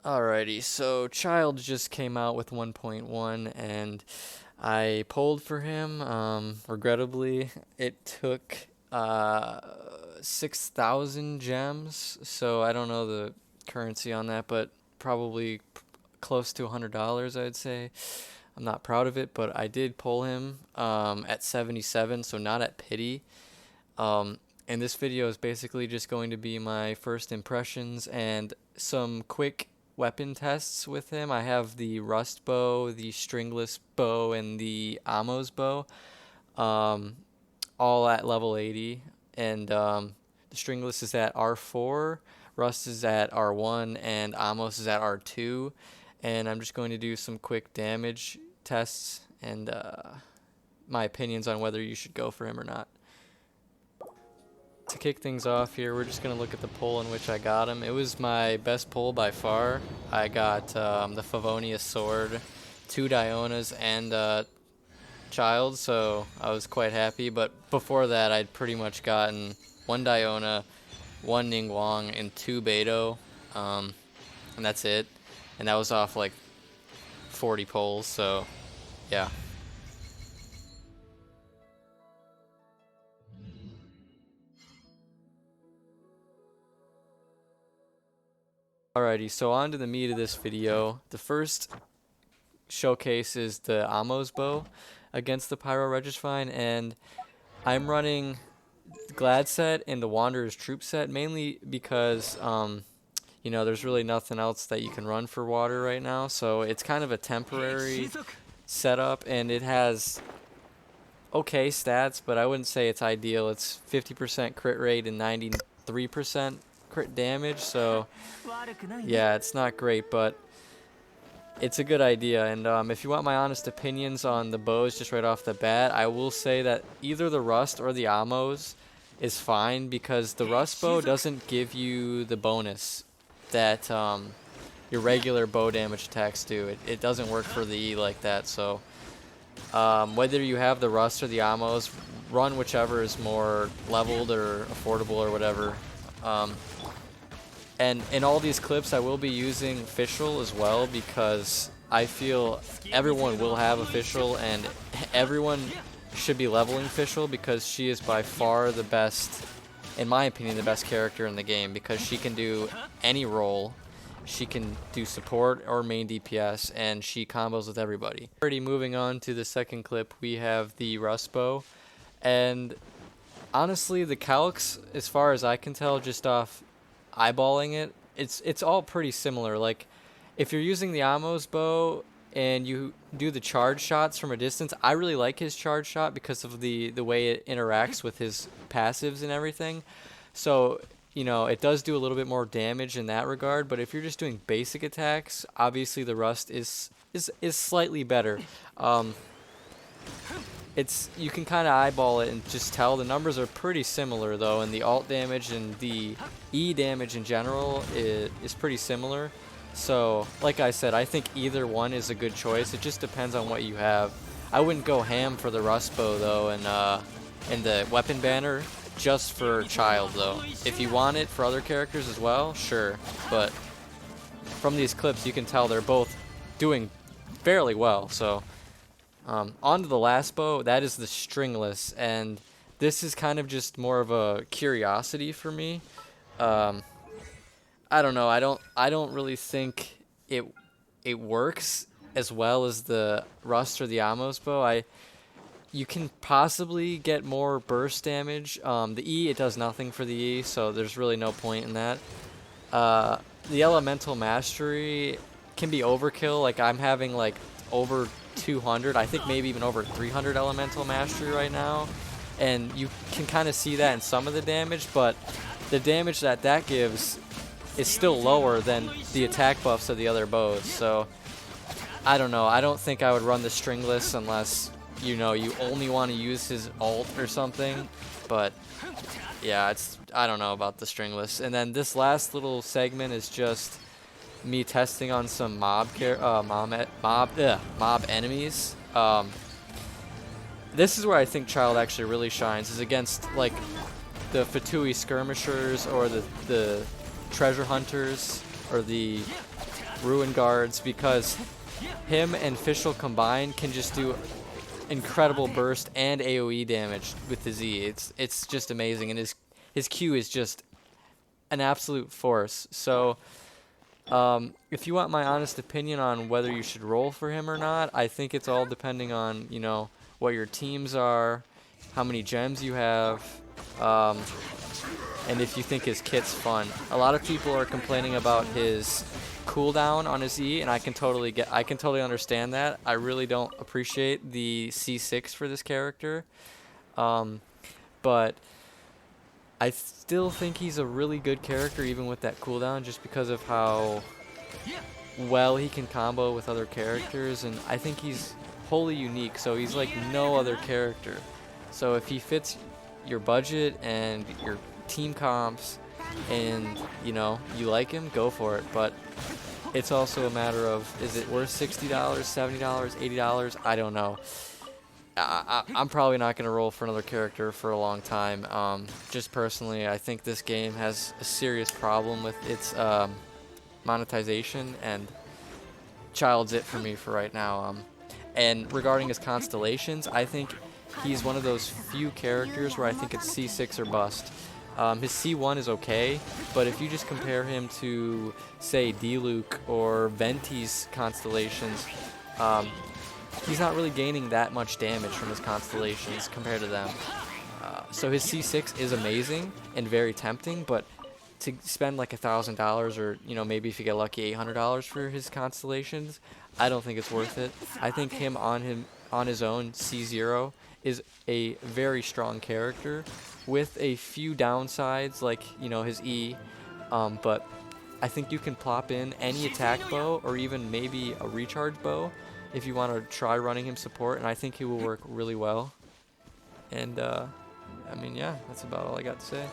Alrighty, so Childe just came out with 1.1 and I pulled for him. Regrettably, it took 6,000 gems, so I don't know the currency on that, but probably close to $100, I'd say. I'm not proud of it, but I did pull him at 77, so not at pity. Um, and this video is basically just going to be my first impressions and some quick weapon tests with him. I have the rust bow, the stringless bow, and the Amos bow, um, all at level 80. And the stringless is at R4, rust is at R1, and Amos is at R2. And I'm just going to do some quick damage tests and my opinions on whether you should go for him or not. To kick things off here, we're just going to look at the pull in which I got him. It was my best pull by far. I got the Favonius sword, 2 Dionas, and Childe, so I was quite happy. But before that, I'd pretty much gotten 1 Diona, 1 Ningguang, and 2 Beidou, and that's it. And that was off like 40 pulls, so yeah. Alrighty, so on to the meat of this video. The first showcase is the Amos bow against the Pyro Registine, and I'm running Glad set and the Wanderer's Troop set mainly because you know, there's really nothing else that you can run for water right now, so it's kind of a temporary setup, and it has okay stats, but I wouldn't say it's ideal. It's 50% crit rate and 93% crit damage, so yeah, it's not great, but it's a good idea. And if you want my honest opinions on the bows just right off the bat, I will say that either the rust or the Amos is fine, because the rust bow doesn't give you the bonus that your regular bow damage attacks do. It doesn't work for the E like that, so whether you have the rust or the Amos, run whichever is more leveled or affordable or whatever. And in all these clips, I will be using official as well, because I feel everyone will have official, and everyone should be leveling official, because she is by far the best, in my opinion, the best character in the game, because she can do any role. She can do support or main DPS, and she combos with everybody. Already moving on to the second clip, we have the rust bow, and honestly, the calcs, as far as I can tell, just off eyeballing it, it's all pretty similar. Like, if you're using the Amos bow and you do the charge shots from a distance, I really like his charge shot because of the way it interacts with his passives and everything. So, you know, it does do a little bit more damage in that regard, but if you're just doing basic attacks, obviously the rust is slightly better. You can kind of eyeball it and just tell the numbers are pretty similar though, and the alt damage and the E damage in general is pretty similar. So, like I said, I think either one is a good choice. It just depends on what you have. I wouldn't go ham for the rust bow though, and the weapon banner just for Childe though. If you want it for other characters as well, sure. But from these clips, you can tell they're both doing fairly well. So. On to the last bow, that is the stringless, and this is kind of just more of a curiosity for me. I don't know. I don't really think it works as well as the rust or the Amos bow. You can possibly get more burst damage. The E, it does nothing for the E, so there's really no point in that. The elemental mastery can be overkill. Like, I'm having like over 200, I think maybe even over 300 elemental mastery right now, and you can kind of see that in some of the damage, but the damage that gives is still lower than the attack buffs of the other bows. So I don't know, I don't think I would run the stringless unless, you know, you only want to use his ult or something. But yeah, I don't know about the stringless. And then this last little segment is just me testing on some mob enemies. This is where I think Childe actually really shines, is against like the Fatui skirmishers or the treasure hunters or the Ruin Guards, because him and Fischl combined can just do incredible burst and AoE damage with the Z. It's just amazing, and his Q is just an absolute force. So if you want my honest opinion on whether you should roll for him or not, I think it's all depending on, you know, what your teams are, how many gems you have, and if you think his kit's fun. A lot of people are complaining about his cooldown on his E, and I can totally understand that. I really don't appreciate the C6 for this character, but I still think he's a really good character even with that cooldown, just because of how well he can combo with other characters, and I think he's wholly unique, so he's like no other character. So if he fits your budget and your team comps and, you know, you like him, go for it. But it's also a matter of, is it worth $60, $70, $80? I don't know. I'm probably not going to roll for another character for a long time. Just personally, I think this game has a serious problem with its monetization, and Childe's it for me for right now. And regarding his constellations, I think he's one of those few characters where I think it's C6 or bust. His C1 is okay, but if you just compare him to, say, Diluc or Venti's constellations, he's not really gaining that much damage from his constellations compared to them. So his C6 is amazing and very tempting, but to spend like $1,000 or, you know, maybe if you get lucky $800 for his constellations, I don't think it's worth it. I think him on his own C0 is a very strong character with a few downsides, like, you know, his E, but I think you can plop in any attack bow or even maybe a recharge bow if you want to try running him support, and I think he will work really well. And I mean, yeah, that's about all I got to say.